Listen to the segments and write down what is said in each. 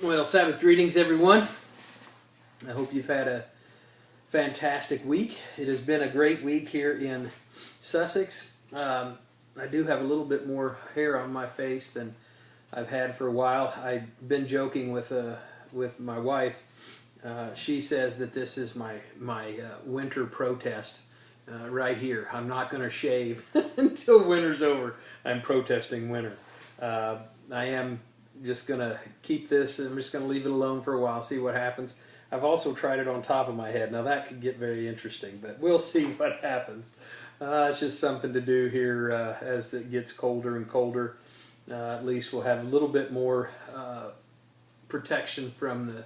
Well, Sabbath greetings, everyone. I hope you've had a fantastic week. It has been a great week here in Sussex. I do have a little bit more hair on my face than I've had for a while. I've been joking with my wife. She says that this is my winter protest right here. I'm not going to shave until winter's over. I'm protesting winter. I am just going to keep this. I'm just going to leave it alone for a while, see what happens. I've also tried it on top of my head. Now that could get very interesting, but we'll see what happens. It's just something to do here as it gets colder and colder. At least we'll have a little bit more protection from the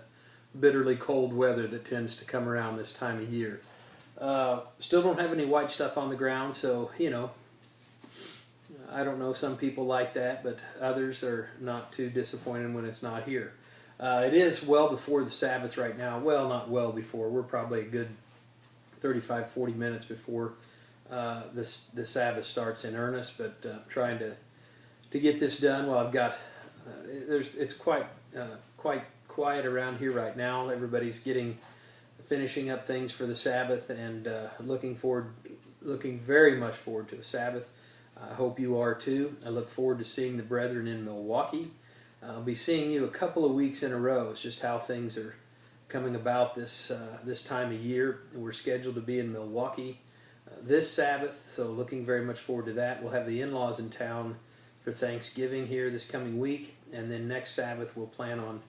bitterly cold weather that tends to come around this time of year. Still don't have any white stuff on the ground, so, you know, I don't know, some people like that, but others are not too disappointed when it's not here. It is well before the Sabbath right now. Well, not well before. We're probably a good 35, 40 minutes before the Sabbath starts in earnest, but trying to get this done. Well, I've got, it's quite quiet around here right now. Everybody's finishing up things for the Sabbath and looking very much forward to the Sabbath. I hope you are too. I look forward to seeing the brethren in Milwaukee. I'll be seeing you a couple of weeks in a row. It's just how things are coming about this time of year. We're scheduled to be in Milwaukee this Sabbath, so looking very much forward to that. We'll have the in-laws in town for Thanksgiving here this coming week, and then next Sabbath we'll plan on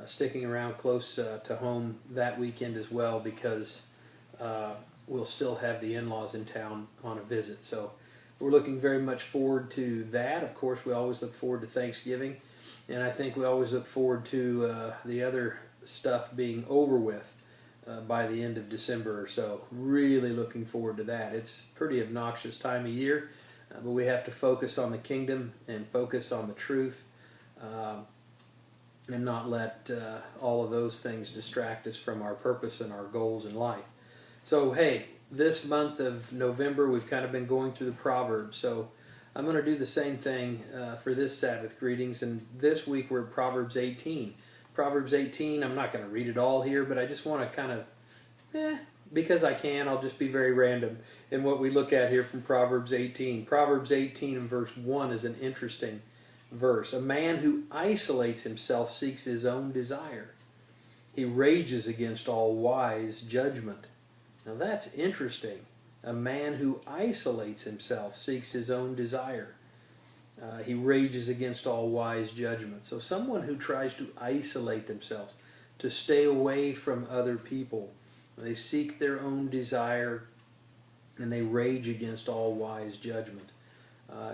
sticking around close to home that weekend as well, because we'll still have the in-laws in town on a visit. So we're looking very much forward to that. Of course, we always look forward to Thanksgiving, and I think we always look forward to the other stuff being over with by the end of December or so. Really looking forward to that. It's a pretty obnoxious time of year, but we have to focus on the kingdom and focus on the truth, and not let all of those things distract us from our purpose and our goals in life. So, hey, this month of November, we've kind of been going through the Proverbs, so I'm going to do the same thing for this Sabbath greetings, and this week we're at Proverbs 18. Proverbs 18, I'm not going to read it all here, but I just want to kind of, because I can, I'll just be very random in what we look at here from Proverbs 18. Proverbs 18 and verse 1 is an interesting verse. A man who isolates himself seeks his own desire. He rages against all wise judgment. Now that's interesting. A man who isolates himself seeks his own desire. He rages against all wise judgment. So someone who tries to isolate themselves, to stay away from other people, they seek their own desire and they rage against all wise judgment.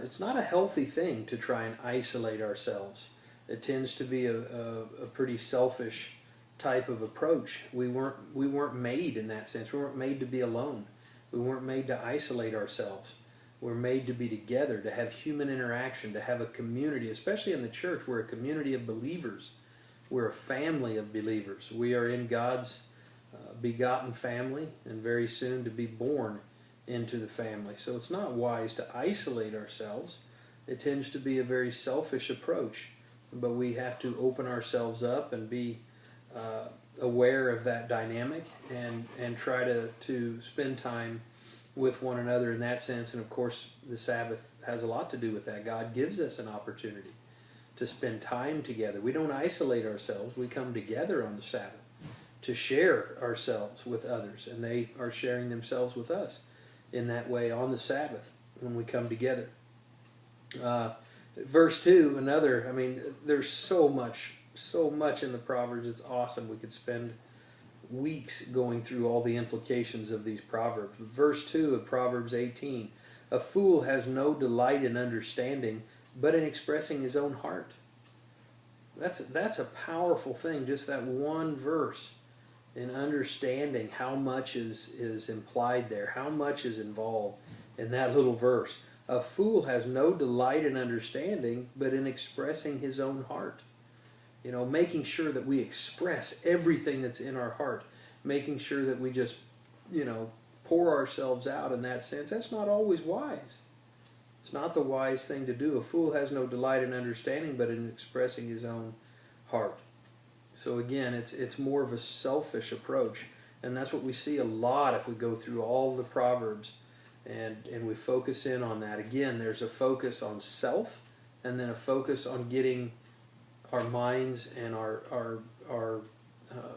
It's not a healthy thing to try and isolate ourselves. It tends to be a pretty selfish type of approach. We weren't made in that sense. We weren't made to be alone. We weren't made to isolate ourselves. We're made to be together, to have human interaction, to have a community, especially in the church. We're a community of believers. We're a family of believers. We are in God's begotten family, and very soon to be born into the family. So it's not wise to isolate ourselves. It tends to be a very selfish approach, but we have to open ourselves up and be aware of that dynamic and try to spend time with one another in that sense. And of course the Sabbath has a lot to do with that. God gives us an opportunity to spend time together. We don't isolate ourselves. We come together on the Sabbath to share ourselves with others, and they are sharing themselves with us in that way on the Sabbath when we come together. Verse 2, another, I mean, there's so much in the Proverbs. It's awesome. We could spend weeks going through all the implications of these Proverbs. Verse 2 of Proverbs 18, a fool has no delight in understanding, but in expressing his own heart. That's a powerful thing, just that one verse, in understanding how much is implied there, how much is involved in that little verse. A fool has no delight in understanding, but in expressing his own heart. You know, making sure that we express everything that's in our heart, making sure that we just, you know, pour ourselves out in that sense. That's not always wise. It's not the wise thing to do. A fool has no delight in understanding, but in expressing his own heart. So again, it's more of a selfish approach, and that's what we see a lot if we go through all the Proverbs, and we focus in on that. Again, there's a focus on self, and then a focus on getting our minds and our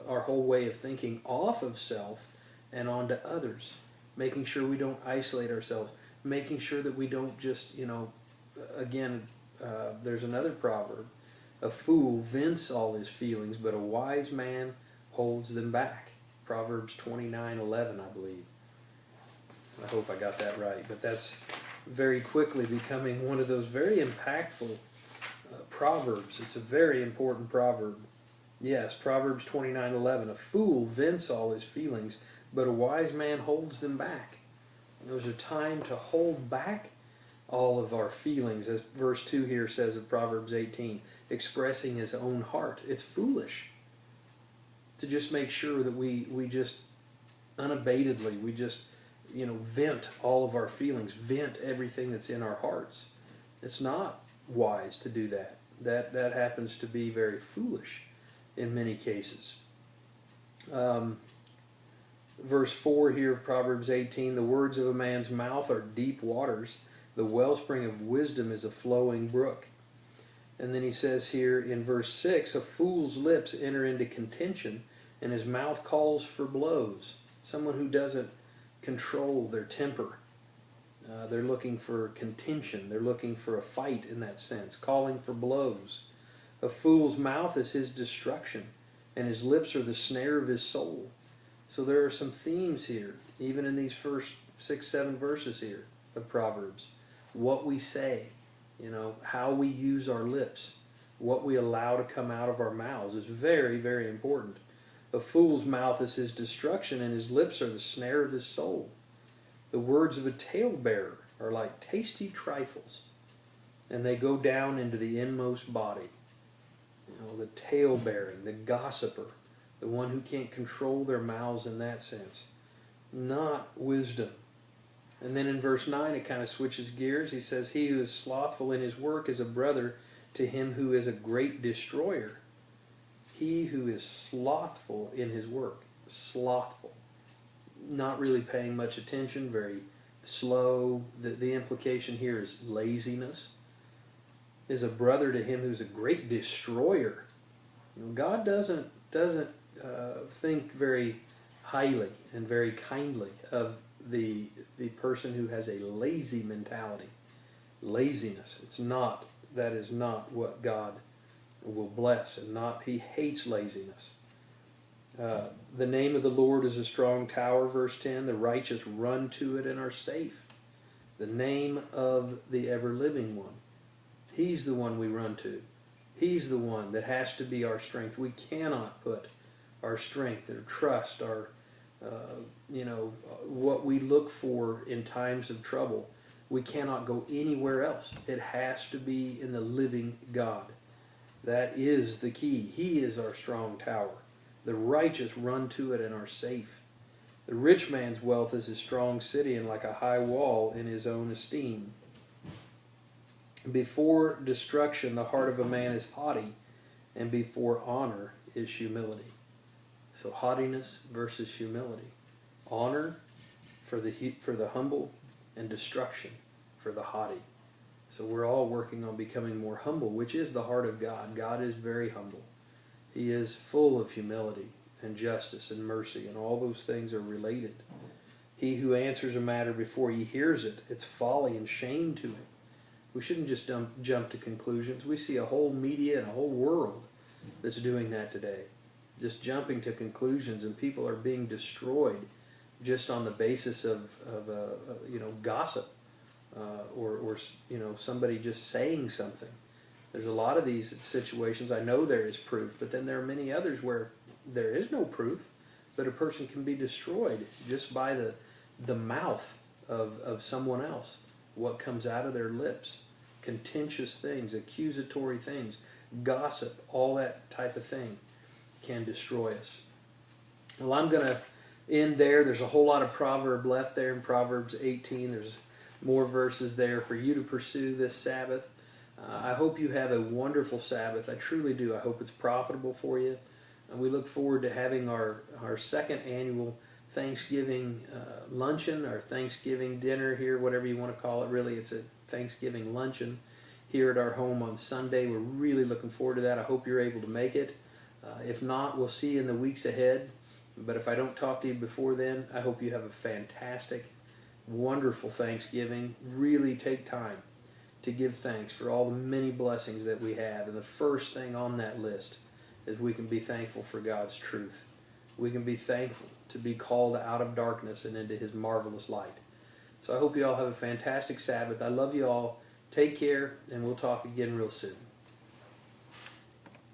whole way of thinking off of self and onto others, making sure we don't isolate ourselves, making sure that we don't just, again, there's another proverb, a fool vents all his feelings, but a wise man holds them back. Proverbs 29:11, I believe. I hope I got that right, but that's very quickly becoming one of those very impactful proverbs. It's a very important proverb. Yes, Proverbs 29:11. A fool vents all his feelings, but a wise man holds them back. There's a time to hold back all of our feelings, as verse 2 here says of Proverbs 18, expressing his own heart. It's foolish to just make sure that we just unabatedly, we just vent all of our feelings, vent everything that's in our hearts. It's not wise to do that. That happens to be very foolish in many cases. Verse 4 here of Proverbs 18, the words of a man's mouth are deep waters. The wellspring of wisdom is a flowing brook. And then he says here in verse 6, a fool's lips enter into contention, and his mouth calls for blows. Someone who doesn't control their temper. They're looking for contention. They're looking for a fight in that sense, calling for blows. A fool's mouth is his destruction, and his lips are the snare of his soul. So there are some themes here, even in these first 6-7 verses here of Proverbs. What we say, how we use our lips, what we allow to come out of our mouths is very, very important. A fool's mouth is his destruction, and his lips are the snare of his soul. The words of a talebearer are like tasty trifles, and they go down into the inmost body. The tale-bearing, the gossiper, the one who can't control their mouths in that sense. Not wisdom. And then in verse 9 it kind of switches gears. He says, he who is slothful in his work is a brother to him who is a great destroyer. He who is slothful in his work. Slothful. Not really paying much attention, very slow. The implication here is laziness. Is a brother to him who's a great destroyer. God doesn't think very highly and very kindly of the person who has a lazy mentality. Laziness. That is not what God will bless, and he hates laziness. The name of the Lord is a strong tower, verse 10. The righteous run to it and are safe. The name of the ever-living one. He's the one we run to. He's the one that has to be our strength. We cannot put our strength, our trust, our what we look for in times of trouble. We cannot go anywhere else. It has to be in the living God. That is the key. He is our strong tower. The righteous run to it and are safe. The rich man's wealth is his strong city, and like a high wall in his own esteem. Before destruction, the heart of a man is haughty, and before honor is humility. So haughtiness versus humility. Honor for the humble, and destruction for the haughty. So we're all working on becoming more humble, which is the heart of God. God is very humble. He is full of humility and justice and mercy, and all those things are related. He who answers a matter before he hears it, it's folly and shame to him. We shouldn't just jump to conclusions. We see a whole media and a whole world that's doing that today. Just jumping to conclusions, and people are being destroyed just on the basis of gossip or somebody just saying something. There's a lot of these situations. I know there is proof, but then there are many others where there is no proof, but a person can be destroyed just by the mouth of someone else. What comes out of their lips. Contentious things, accusatory things, gossip, all that type of thing can destroy us. Well, I'm going to end there. There's a whole lot of proverb left there in Proverbs 18. There's more verses there for you to pursue this Sabbath. I hope you have a wonderful Sabbath. I truly do. I hope it's profitable for you. And we look forward to having our second annual Thanksgiving luncheon, our Thanksgiving dinner here, whatever you want to call it. Really, it's a Thanksgiving luncheon here at our home on Sunday. We're really looking forward to that. I hope you're able to make it. If not, we'll see you in the weeks ahead. But if I don't talk to you before then, I hope you have a fantastic, wonderful Thanksgiving. Really take time to give thanks for all the many blessings that we have. And the first thing on that list is we can be thankful for God's truth. We can be thankful to be called out of darkness and into His marvelous light. So I hope you all have a fantastic Sabbath. I love you all. Take care, and we'll talk again real soon.